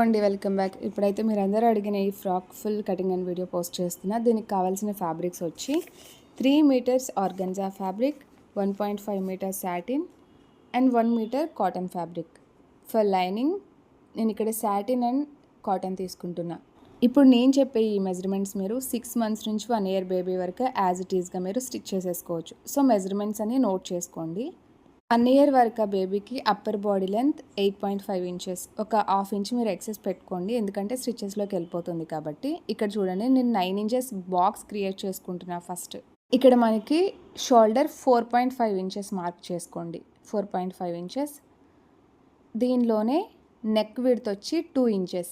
అండి welcome back. ఇప్పుడైతే మీరందరూ అడిగిన ఈ frock full cutting and video post చేస్తున్నా. దీనికి కావాల్సిన ఫ్యాబ్రిక్స్ వచ్చి 3 metres organza fabric, 1.5 metres satin and 1 metre cotton fabric. For lining నేను ఇక్కడ సాటిన్ అండ్ కాటన్ తీసుకుంటున్నా. ఇప్పుడు నేను చెప్పే ఈ మెజర్మెంట్స్ మీరు 6 months నుంచి 1 year బేబీ వరకు యాజ్ ఇట్ ఈస్గా మీరు స్టిచ్ చేసేసుకోవచ్చు. సో మెజర్మెంట్స్ అన్ని నోట్ చేసుకోండి. 1 year వరకు బేబీకి అప్పర్ బాడీ లెంత్ 8.5 inches, ఒక ½ inch మీరు ఎక్సెస్ పెట్టుకోండి, ఎందుకంటే స్టిచెస్లోకి వెళ్ళిపోతుంది కాబట్టి. ఇక్కడ చూడండి, నేను 9 inches బాక్స్ క్రియేట్ చేసుకుంటున్నా. ఫస్ట్ ఇక్కడ మనకి షోల్డర్ 4.5 inches మార్క్ చేసుకోండి. 4.5 inches. దీనిలోనే నెక్ విడ్త్ వచ్చి 2 inches,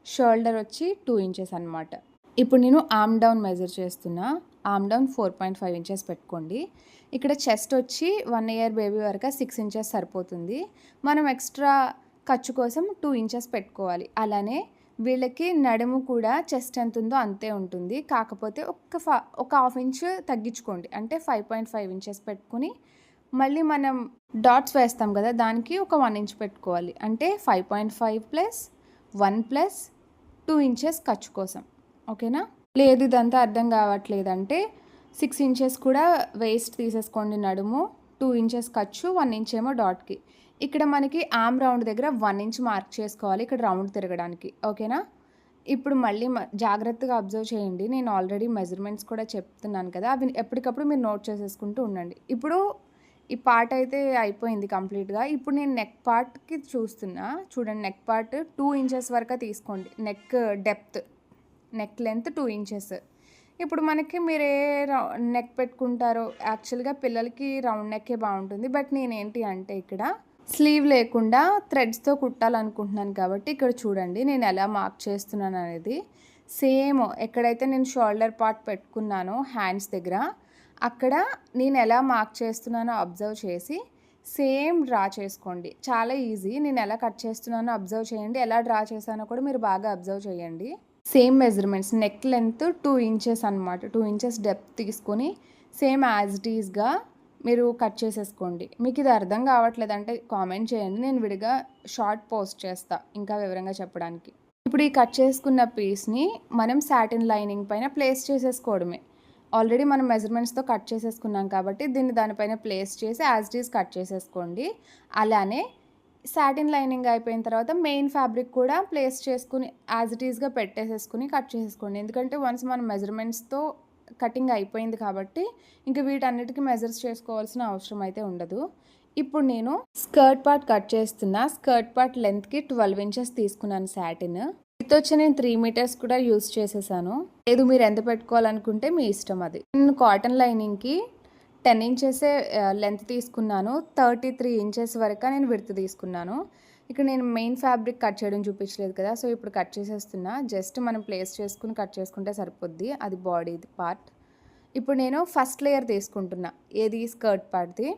షోల్డర్ వచ్చి 2 inches అనమాట. ఇప్పుడు నేను ఆర్మ్ డౌన్ మెజర్ చేస్తున్నా. ఆర్మ్ డౌన్ 4.5 inches పెట్టుకోండి. ఇక్కడ చెస్ట్ వచ్చి 1 year బేబీ వరకు 6 inches సరిపోతుంది. మనం ఎక్స్ట్రా ఖర్చు కోసం 2 inches పెట్టుకోవాలి. అలానే వీళ్ళకి నడుము కూడా చెస్ట్ ఎంత ఉందో అంతే ఉంటుంది, కాకపోతే ఒక ½ inch తగ్గించుకోండి. అంటే 5.5 inches పెట్టుకుని మళ్ళీ మనం డాట్స్ వేస్తాం కదా, దానికి ఒక 1 inch పెట్టుకోవాలి. అంటే 5.5 ప్లస్ 1 ప్లస్ 2 inches ఖర్చు కోసం. ఓకేనా? లేదు ఇదంతా అర్థం కావట్లేదంటే 6 inches కూడా వేస్ట్ తీసేసుకోండి నడుము, 2 inches ఖర్చు, 1 inch ఏమో డాట్కి. ఇక్కడ మనకి ఆర్మ్ రౌండ్ దగ్గర 1 inch మార్క్ చేసుకోవాలి, ఇక్కడ రౌండ్ తిరగడానికి. ఓకేనా? ఇప్పుడు మళ్ళీ జాగ్రత్తగా అబ్జర్వ్ చేయండి. నేను ఆల్రెడీ మెజర్మెంట్స్ కూడా చెప్తున్నాను కదా, అవి ఎప్పటికప్పుడు మీరు నోట్ చేసేసుకుంటూ ఉండండి. ఇప్పుడు ఈ పార్ట్ అయితే అయిపోయింది కంప్లీట్గా. ఇప్పుడు నేను నెక్ పార్ట్కి చూస్తున్నా. చూడండి, నెక్ పార్ట్ 2 inches వరకు తీసుకోండి. Neck depth, neck length 2 inches. ఇప్పుడు మనకి మీరు ఏ నెక్ పెట్టుకుంటారో, యాక్చువల్గా పిల్లలకి రౌండ్ నెక్కే బాగుంటుంది, బట్ నేనేంటి అంటే ఇక్కడ స్లీవ్ లేకుండా థ్రెడ్స్తో కుట్టాలనుకుంటున్నాను కాబట్టి ఇక్కడ చూడండి నేను ఎలా మార్క్ చేస్తున్నాను అనేది. సేమ్ ఎక్కడైతే నేను షోల్డర్ పార్ట్ పెట్టుకున్నానో హ్యాండ్స్ దగ్గర, అక్కడ నేను ఎలా మార్క్ చేస్తున్నానో అబ్జర్వ్ చేసి సేమ్ డ్రా చేసుకోండి. చాలా ఈజీ. నేను ఎలా కట్ చేస్తున్నానో అబ్జర్వ్ చేయండి, ఎలా డ్రా చేశానో కూడా మీరు బాగా అబ్జర్వ్ చేయండి. Same measurements, neck length 2 inches అనమాట. 2 inches డెప్త్ తీసుకొని సేమ్ యాజ్ ఇట్ ఈస్గా మీరు కట్ చేసేసుకోండి. మీకు ఇది అర్థం కావట్లేదంటే కామెంట్ చేయండి, నేను విడిగా షార్ట్ పోస్ట్ చేస్తా ఇంకా వివరంగా చెప్పడానికి. ఇప్పుడు ఈ కట్ చేసుకున్న పీస్ని మనం సాటిన్ లైనింగ్ పైన ప్లేస్ చేసేసుకోవడమే. ఆల్రెడీ మనం మెజర్మెంట్స్తో కట్ చేసేసుకున్నాం కాబట్టి దీన్ని దానిపైన ప్లేస్ చేసి యాజ్ ఇట్ ఈస్ కట్ చేసేసుకోండి. అలానే సాటిన్ లైనింగ్ అయిపోయిన తర్వాత మెయిన్ ఫ్యాబ్రిక్ కూడా ప్లేస్ చేసుకుని యాజ్ ఇట్ ఈస్గా పెట్టేసేసుకుని కట్ చేసేసుకోండి. ఎందుకంటే వన్స్ మన మెజర్మెంట్స్తో కటింగ్ అయిపోయింది కాబట్టి ఇంకా వీటన్నిటికీ మెజర్స్ చేసుకోవాల్సిన అవసరం అయితే ఉండదు. ఇప్పుడు నేను స్కర్ట్ పార్ట్ కట్ చేస్తున్నా. స్కర్ట్ పార్ట్ లెంత్కి 12 inches తీసుకున్నాను సాటిన్. ఇది వచ్చి నేను 3 meters కూడా యూస్ చేసేసాను. లేదు మీరు ఎంత పెట్టుకోవాలనుకుంటే మీ ఇష్టం అది. నేను కాటన్ లైనింగ్కి 10 inches లెంత్ తీసుకున్నాను. 33 inches వరకు నేను విడ్త్ తీసుకున్నాను. ఇక్కడ నేను మెయిన్ ఫ్యాబ్రిక్ కట్ చేయడం చూపించలేదు కదా, సో ఇప్పుడు కట్ చేసేస్తున్నా. జస్ట్ మనం ప్లేస్ చేసుకుని కట్ చేసుకుంటే సరిపోద్ది, అది బాడీ పార్ట్. ఇప్పుడు నేను ఫస్ట్ లేయర్ తీసుకుంటున్నా. ఏది? స్కర్ట్ పార్ట్ది.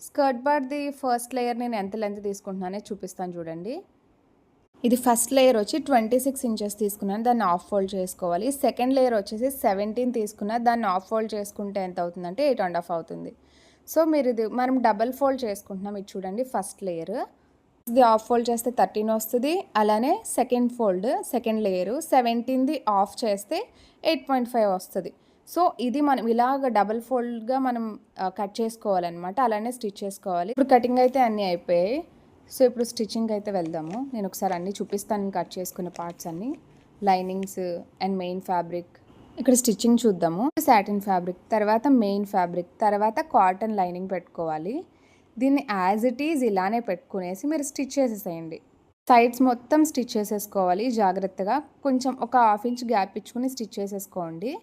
స్కర్ట్ పార్ట్ది ఫస్ట్ లేయర్ నేను ఎంత లెంత్ తీసుకుంటున్నానే చూపిస్తాను చూడండి. ఇది ఫస్ట్ లేయర్ వచ్చి 26 inches తీసుకున్నాను, దాన్ని హాఫ్ ఫోల్డ్ చేసుకోవాలి. సెకండ్ లేయర్ వచ్చేసి 17 తీసుకున్నా, దాన్ని హాఫ్ ఫోల్డ్ చేసుకుంటే ఎంత అవుతుందంటే 8.5 అవుతుంది. సో మీరు ఇది మనం డబల్ ఫోల్డ్ చేసుకుంటున్నాం. ఇది చూడండి ఫస్ట్ లేయర్, ఇది హాఫ్ ఫోల్డ్ చేస్తే 13 వస్తుంది. అలానే సెకండ్ లేయరు 17ది ఆఫ్ చేస్తే 8.5 వస్తుంది. సో ఇది మనం ఇలాగ డబల్ ఫోల్డ్గా మనం కట్ చేసుకోవాలన్నమాట. అలానే స్టిచ్ చేసుకోవాలి. ఇప్పుడు కటింగ్ అయితే అన్నీ అయిపోయాయి. సో ఇప్పుడు స్టిచ్చింగ్ అయితే వెళ్దాము. నేను ఒకసారి అన్నీ చూపిస్తాను, కట్ చేసుకున్న పార్ట్స్ అన్నీ, లైనింగ్స్ అండ్ మెయిన్ ఫ్యాబ్రిక్. ఇక్కడ స్టిచ్చింగ్ చూద్దాము. సాటిన్ ఫ్యాబ్రిక్, తర్వాత మెయిన్ ఫ్యాబ్రిక్, తర్వాత కాటన్ లైనింగ్ పెట్టుకోవాలి. దీన్ని యాజ్ ఇట్ ఈజ్ ఇలానే పెట్టుకునేసి మీరు స్టిచ్ చేసేసేయండి. సైడ్స్ మొత్తం స్టిచ్ చేసేసుకోవాలి జాగ్రత్తగా. కొంచెం ఒక ½ inch గ్యాప్ ఇచ్చుకుని స్టిచ్ చేసేసుకోండి.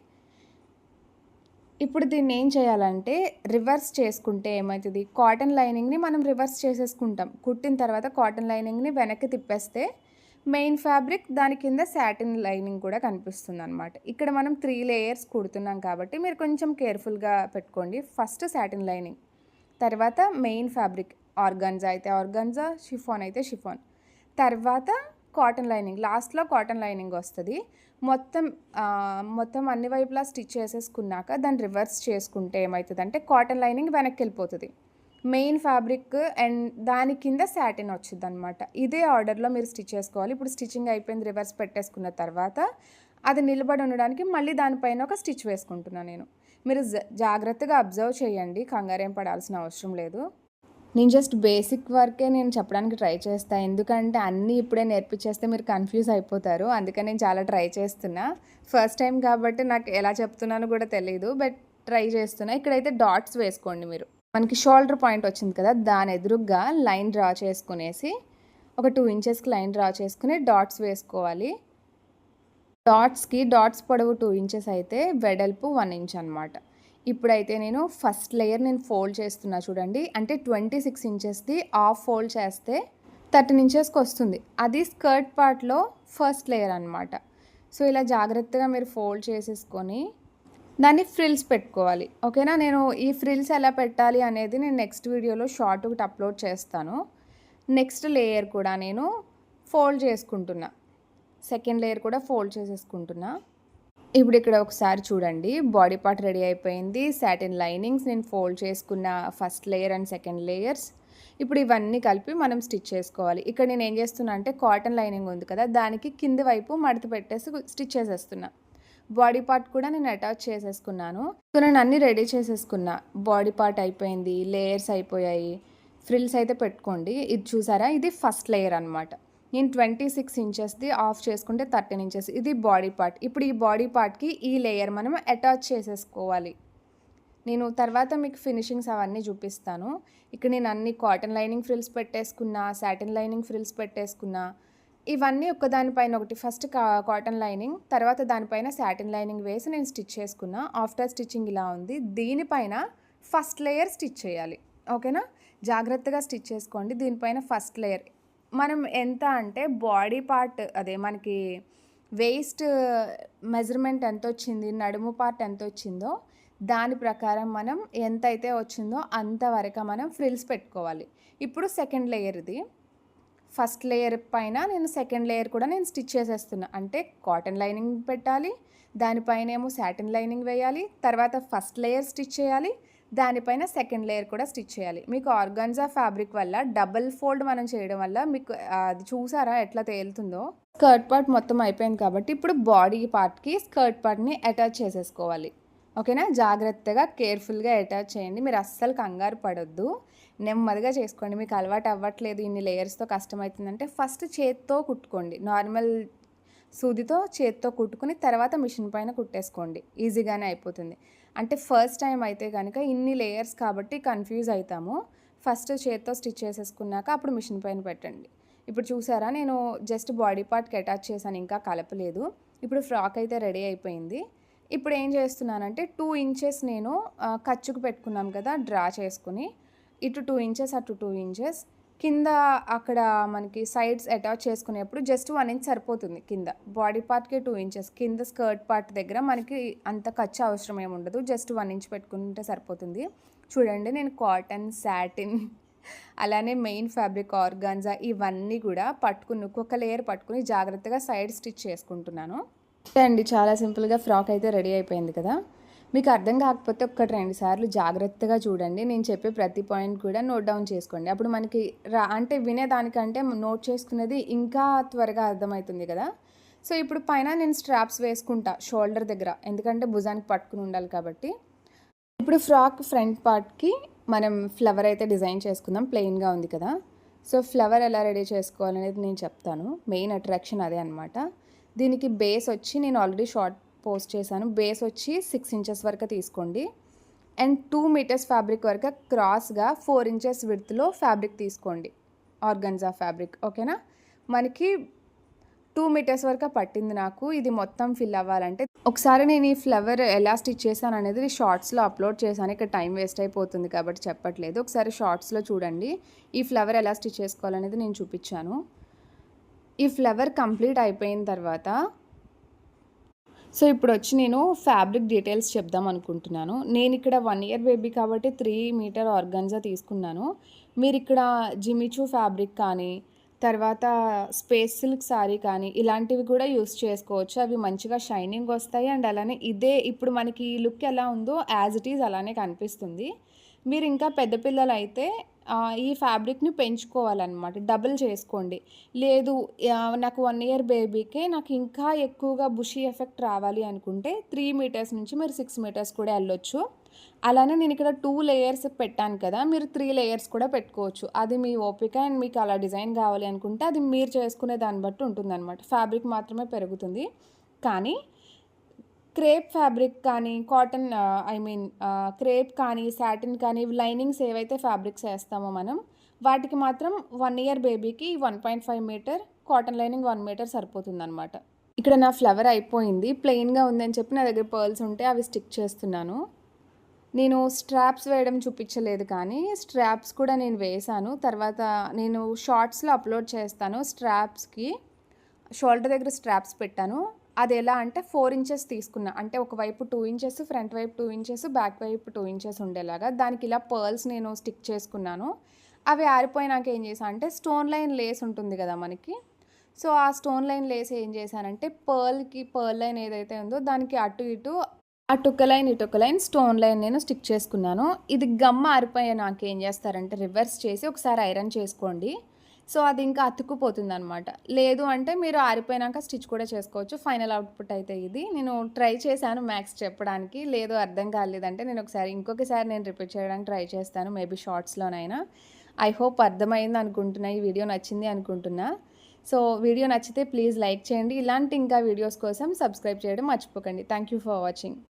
ఇప్పుడు దీన్ని ఏం చేయాలంటే రివర్స్ చేసుకుంటే ఏమవుతుంది, కాటన్ లైనింగ్ని మనం రివర్స్ చేసేసుకుంటాం. కుట్టిన తర్వాత కాటన్ లైనింగ్ని వెనక్కి తిప్పేస్తే మెయిన్ ఫ్యాబ్రిక్, దాని కింద సాటిన్ లైనింగ్ కూడా కనిపిస్తుంది అనమాట. ఇక్కడ మనం 3 layers కుడుతున్నాం కాబట్టి మీరు కొంచెం కేర్ఫుల్గా పెట్టుకోండి. ఫస్ట్ సాటిన్ లైనింగ్, తర్వాత మెయిన్ ఫ్యాబ్రిక్, ఆర్గాన్జా అయితే ఆర్గాన్జా, షిఫాన్ అయితే షిఫాన్, తర్వాత కాటన్ లైనింగ్, లాస్ట్లో కాటన్ లైనింగ్ వస్తుంది. మొత్తం అన్ని వైపులా స్టిచ్ చేసేసుకున్నాక దాన్ని రివర్స్ చేసుకుంటే ఏమవుతుందంటే కాటన్ లైనింగ్ వెనక్కి వెళ్ళిపోతుంది. మెయిన్ ఫ్యాబ్రిక్ అండ్ దాని కింద సాటిన్ వచ్చింది అనమాట. ఇదే ఆర్డర్లో మీరు స్టిచ్ చేసుకోవాలి. ఇప్పుడు స్టిచ్చింగ్ అయిపోయింది, రివర్స్ పెట్టేసుకున్న తర్వాత అది నిలబడి ఉండడానికి మళ్ళీ దానిపైన ఒక స్టిచ్ వేసుకుంటున్నాను నేను. మీరు జాగ్రత్తగా అబ్జర్వ్ చేయండి, కంగారేం పడాల్సిన అవసరం లేదు. నేను జస్ట్ బేసిక్ వరకే నేను చెప్పడానికి ట్రై చేస్తాను, ఎందుకంటే అన్నీ ఇప్పుడే నేర్పించేస్తే మీరు కన్ఫ్యూజ్ అయిపోతారు. అందుకని నేను చాలా ట్రై చేస్తున్నా. ఫస్ట్ టైం కాబట్టి నాకు ఎలా చెప్తున్నానో కూడా తెలియదు, బట్ ట్రై చేస్తున్నా. ఇక్కడైతే డాట్స్ వేసుకోండి మీరు. మనకి షోల్డర్ పాయింట్ వచ్చింది కదా, దాని ఎదురుగా లైన్ డ్రా చేసుకునేసి ఒక 2 ఇంచెస్కి లైన్ డ్రా చేసుకుని డాట్స్ వేసుకోవాలి. డాట్స్ పొడవు 2 ఇంచెస్ అయితే వెడల్పు 1 ఇంచ్ అనమాట. ఇప్పుడైతే నేను ఫస్ట్ లేయర్ నేను ఫోల్డ్ చేస్తున్నా చూడండి. అంటే 26 ఇంచెస్ది హాఫ్ ఫోల్డ్ చేస్తే 13 ఇంచెస్కి వస్తుంది. అది స్కర్ట్ పార్ట్లో ఫస్ట్ లేయర్ అనమాట. సో ఇలా జాగ్రత్తగా మీరు ఫోల్డ్ చేసేసుకొని దాన్ని ఫ్రిల్స్ పెట్టుకోవాలి. ఓకేనా? నేను ఈ ఫ్రిల్స్ ఎలా పెట్టాలి అనేది నేను నెక్స్ట్ వీడియోలో షార్ట్ ఒకటి అప్లోడ్ చేస్తాను. నెక్స్ట్ లేయర్ కూడా నేను ఫోల్డ్ చేసుకుంటున్నా. సెకండ్ లేయర్ కూడా ఫోల్డ్ చేసేసుకుంటున్నా. ఇప్పుడు ఇక్కడ ఒకసారి చూడండి, బాడీ పార్ట్ రెడీ అయిపోయింది. సాటిన్ లైనింగ్స్ నేను ఫోల్డ్ చేసుకున్న first layer and second layers. ఇప్పుడు ఇవన్నీ కలిపి మనం స్టిచ్ చేసుకోవాలి. ఇక్కడ నేను ఏం చేస్తున్నా అంటే కాటన్ లైనింగ్ ఉంది కదా, దానికి కింది వైపు మడత పెట్టేసి స్టిచ్ చేసేస్తున్నా. బాడీ పార్ట్ కూడా నేను అటాచ్ చేసేసుకున్నాను. సో నేను అన్నీ రెడీ చేసేసుకున్నా. బాడీ పార్ట్ అయిపోయింది, లేయర్స్ అయిపోయాయి, ఫ్రిల్స్ అయితే పెట్టుకోండి. ఇది చూసారా, ఇది ఫస్ట్ లేయర్ అనమాట. నేను 26 ఇంచెస్ది ఆఫ్ చేసుకుంటే 13 ఇంచెస్, ఇది బాడీ పార్ట్. ఇప్పుడు ఈ బాడీ పార్ట్కి ఈ లేయర్ మనం అటాచ్ చేసేసుకోవాలి. నేను తర్వాత మీకు ఫినిషింగ్స్ అవన్నీ చూపిస్తాను. ఇక్కడ నేను అన్ని కాటన్ లైనింగ్ ఫ్రిల్స్ పెట్టేసుకున్నా, సాటిన్ లైనింగ్ ఫ్రిల్స్ పెట్టేసుకున్నా. ఇవన్నీ ఒకదానిపైన ఒకటి, ఫస్ట్ కాటన్ లైనింగ్, తర్వాత దానిపైన సాటిన్ లైనింగ్ వేసి నేను స్టిచ్ చేసుకున్నా. ఆఫ్టర్ స్టిచ్చింగ్ ఇలా ఉంది. దీనిపైన ఫస్ట్ లేయర్ స్టిచ్ చేయాలి. ఓకేనా? జాగ్రత్తగా స్టిచ్ చేసుకోండి. దీనిపైన ఫస్ట్ లేయర్ మనం ఎంత అంటే బాడీ పార్ట్, అదే మనకి వేస్ట్ మెజర్మెంట్ ఎంత వచ్చింది, నడుము పార్ట్ ఎంత వచ్చిందో దాని ప్రకారం మనం ఎంతైతే వచ్చిందో అంతవరకు మనం ఫ్రిల్స్ పెట్టుకోవాలి. ఇప్పుడు సెకండ్ లేయర్, ఇది ఫస్ట్ లేయర్ పైన నేను సెకండ్ లేయర్ కూడా నేను స్టిచ్ చేసేస్తున్నా. అంటే కాటన్ లైనింగ్ పెట్టాలి, దానిపైన ఏమో సాటిన్ లైనింగ్ వేయాలి, తర్వాత ఫస్ట్ లేయర్ స్టిచ్ చేయాలి, దానిపైన సెకండ్ లేయర్ కూడా స్టిచ్ చేయాలి. మీకు ఆర్గాన్జా ఫ్యాబ్రిక్ వల్ల డబల్ ఫోల్డ్ మనం చేయడం వల్ల మీకు అది చూసారా ఎట్లా తేలుతుందో. స్కర్ట్ పార్ట్ మొత్తం అయిపోయింది కాబట్టి ఇప్పుడు బాడీ పార్ట్కి స్కర్ట్ పార్ట్ని అటాచ్ చేసేసుకోవాలి. ఓకేనా? జాగ్రత్తగా కేర్ఫుల్గా అటాచ్ చేయండి. మీరు అస్సలు కంగారు పడొద్దు, నెమ్మదిగా చేసుకోండి. మీకు అలవాటు అవ్వట్లేదు, ఇన్ని లేయర్స్తో కష్టమవుతుందంటే ఫస్ట్ చేత్తో కుట్టుకోండి. నార్మల్ సూదితో చేత్తో కుట్టుకుని తర్వాత మిషన్ పైన కుట్టేసుకోండి, ఈజీగానే అయిపోతుంది. అంటే ఫస్ట్ టైం అయితే కనుక ఇన్ని లేయర్స్ కాబట్టి కన్ఫ్యూజ్ అవుతాము. ఫస్ట్ చేత్తో స్టిచ్ చేసేసుకున్నాక అప్పుడు మిషన్ పైన పెట్టండి. ఇప్పుడు చూసారా, నేను జస్ట్ బాడీ పార్ట్కి అటాచ్ చేశాను, ఇంకా కలపలేదు. ఇప్పుడు ఫ్రాక్ అయితే రెడీ అయిపోయింది. ఇప్పుడు ఏం చేస్తున్నానంటే 2 ఇంచెస్ నేను ఖర్చుకు పెట్టుకున్నాం కదా, డ్రా చేసుకుని ఇటు 2 ఇంచెస్ అటు 2 ఇంచెస్ కింద అక్కడ మనకి సైడ్స్ అటాచ్ చేసుకునేప్పుడు జస్ట్ 1 ఇంచ్ సరిపోతుంది. కింద బాడీ పార్ట్కి 2 ఇంచెస్, కింద స్కర్ట్ పార్ట్ దగ్గర మనకి అంత ఖర్చు అవసరం ఏమి ఉండదు, జస్ట్ 1 ఇంచ్ పెట్టుకుంటే సరిపోతుంది. చూడండి, నేను కాటన్, సాటిన్, అలానే మెయిన్ ఫ్యాబ్రిక్ ఆర్గాన్జా ఇవన్నీ కూడా పట్టుకుని ఒక్కొక్క లేయర్ పట్టుకుని జాగ్రత్తగా సైడ్ స్టిచ్ చేసుకుంటున్నాను. అండి, చాలా సింపుల్గా ఫ్రాక్ అయితే రెడీ అయిపోయింది కదా. మీకు అర్థం కాకపోతే ఒక్కటి 2 సార్లు జాగ్రత్తగా చూడండి. నేను చెప్పే ప్రతి పాయింట్ కూడా నోట్ డౌన్ చేసుకోండి. అప్పుడు మనకి అంటే వినేదానికంటే నోట్ చేసుకునేది ఇంకా త్వరగా అర్థమవుతుంది కదా. సో ఇప్పుడు పైన నేను స్ట్రాప్స్ వేసుకుంటా షోల్డర్ దగ్గర, ఎందుకంటే భుజానికి పట్టుకుని ఉండాలి కాబట్టి. ఇప్పుడు ఫ్రాక్ ఫ్రంట్ పార్ట్కి మనం ఫ్లవర్ అయితే డిజైన్ చేసుకుందాం. ప్లెయిన్గా ఉంది కదా, సో ఫ్లవర్ ఎలా రెడీ చేసుకోవాలనేది నేను చెప్తాను. మెయిన్ అట్రాక్షన్ అదే అనమాట. దీనికి బేస్ వచ్చి నేను ఆల్రెడీ షార్ట్ పోస్ట్ చేశాను. బేస్ వచ్చి 6 ఇంచెస్ వరకు తీసుకోండి అండ్ 2 మీటర్స్ ఫ్యాబ్రిక్ వరకు క్రాస్గా 4 ఇంచెస్ విడ్త్లో ఫ్యాబ్రిక్ తీసుకోండి, ఆర్గన్జా ఫ్యాబ్రిక్. ఓకేనా? మనకి 2 మీటర్స్ వరకు పట్టింది నాకు ఇది మొత్తం ఫిల్ అవ్వాలంటే. ఒకసారి నేను ఈ ఫ్లవర్ ఎలా స్టిచ్ చేశాను అనేది షార్ట్స్లో అప్లోడ్ చేశాను, ఇక్కడ టైం వేస్ట్ అయిపోతుంది కాబట్టి చెప్పట్లేదు. ఒకసారి షార్ట్స్లో చూడండి, ఈ ఫ్లవర్ ఎలా స్టిచ్ చేసుకోవాలనేది నేను చూపించాను. ఈ ఫ్లవర్ కంప్లీట్ అయిపోయిన తర్వాత సో ఇప్పుడు వచ్చి నేను ఫ్యాబ్రిక్ డీటెయిల్స్ చెప్దాం అనుకుంటున్నాను. నేను ఇక్కడ 1 ఇయర్ బేబీ కాబట్టి 3 మీటర్ ఆర్గాన్జా తీసుకున్నాను. మీరు ఇక్కడ జిమిచూ ఫ్యాబ్రిక్ కానీ తర్వాత స్పేస్ సిల్క్ సారీ కానీ ఇలాంటివి కూడా యూస్ చేసుకోవచ్చు. అవి మంచిగా షైనింగ్ వస్తాయి అండ్ అలానే ఇదే ఇప్పుడు మనకి ఈ లుక్ ఎలా ఉందో యాజ్ ఇట్ ఈజ్ అలానే కనిపిస్తుంది. మీరు ఇంకా పెద్ద పిల్లలైతే ఈ ఫ్యాబ్రిక్‌ని పెంచుకోవాలనమాట. డబుల్ చేసుకోండి. లేదు నాకు 1 ఇయర్ బేబీకే నాకు ఇంకా ఎక్కువగా బుషీ ఎఫెక్ట్ రావాలి అనుకుంటే 3 మీటర్స్ నుంచి మీరు 6 మీటర్స్ కూడా ఎళ్ళొచ్చు. అలానే నేనిక్కడ 2 లేయర్స్ పెట్టాను కదా! మీరు 3 లేయర్స్ కూడా పెట్టుకోవచ్చు. అది మీ ఓపిక అండ్ మీకు అలా డిజైన్ కావాలి అనుకుంటే అది మీరు చేసుకునే దాన్ని బట్టి ఉంటుందనమాట. ఫ్యాబ్రిక్ మాత్రమే పెరుగుతుంది. కానీ క్రేప్ ఫ్యాబ్రిక్ కానీ, కాటన్ క్రేప్ కానీ, సాటిన్ కానీ, లైనింగ్స్ ఏవైతే ఫ్యాబ్రిక్స్ ఏస్తామో మనం, వాటికి మాత్రం 1 ఇయర్ బేబీకి 1.5 మీటర్, కాటన్ లైనింగ్ 1 మీటర్ సరిపోతుందనమాట. ఇక్కడ నా ఫ్లవర్ అయిపోయింది. ప్లెయిన్‌గా ఉందని చెప్పి నా దగ్గర పర్ల్స్ ఉంటే అవి స్టిక్ చేస్తున్నాను. నేను స్ట్రాప్స్ వేయడం చూపించలేదు కానీ, స్ట్రాప్స్ కూడా నేను వేశాను. తర్వాత నేను షార్ట్స్‌లో అప్‌లోడ్ చేస్తాను. స్ట్రాప్స్‌కి షోల్డర్ దగ్గర స్ట్రాప్స్ పెట్టాను. అది ఎలా అంటే 4 ఇంచెస్ తీసుకున్నా. అంటే ఒకవైపు 2 ఇంచెస్, ఫ్రంట్ వైపు 2 ఇంచెస్, బ్యాక్ వైపు 2 ఇంచెస్ ఉండేలాగా. దానికి ఇలా పర్ల్స్ నేను స్టిక్ చేసుకున్నాను. అవి ఆరిపోయినాక ఏం చేశా అంటే స్టోన్ లైన్ లేస్ ఉంటుంది కదా మనకి. సో, ఆ స్టోన్ లైన్ లేస్ ఏం చేశానంటే పర్ల్ లైన్ ఏదైతే ఉందో దానికి అటు ఇటు అటొక లైన్, ఇటొక లైన్ స్టోన్ లైన్ నేను స్టిక్ చేసుకున్నాను. ఇది గమ్ ఆరిపోయాక ఏం చేస్తారంటే రివర్స్ చేసి ఒకసారి ఐరన్ చేసుకోండి. సో, అది ఇంకా అతుక్కుపోతుందనమాట. లేదు అంటే మీరు ఆరిపోయినాక స్టిచ్ కూడా చేసుకోవచ్చు. ఫైనల్ అవుట్‌పుట్ అయితే ఇది. నేను ట్రై చేశాను మ్యాథ్స్ చెప్పడానికి. లేదు అర్థం కాలేదంటే ఇంకొకసారి నేను రిపీట్ చేయడానికి ట్రై చేస్తాను. మేబీ షార్ట్స్‌లోనైనా. ఐ హోప్ అర్థమైంది అనుకుంటున్నా. ఈ వీడియో నచ్చింది అనుకుంటున్నా. సో, వీడియో నచ్చితే ప్లీజ్ లైక్ చేయండి. ఇలాంటి ఇంకా వీడియోస్ కోసం సబ్స్క్రైబ్ చేయడం మర్చిపోకండి. Thank you for watching.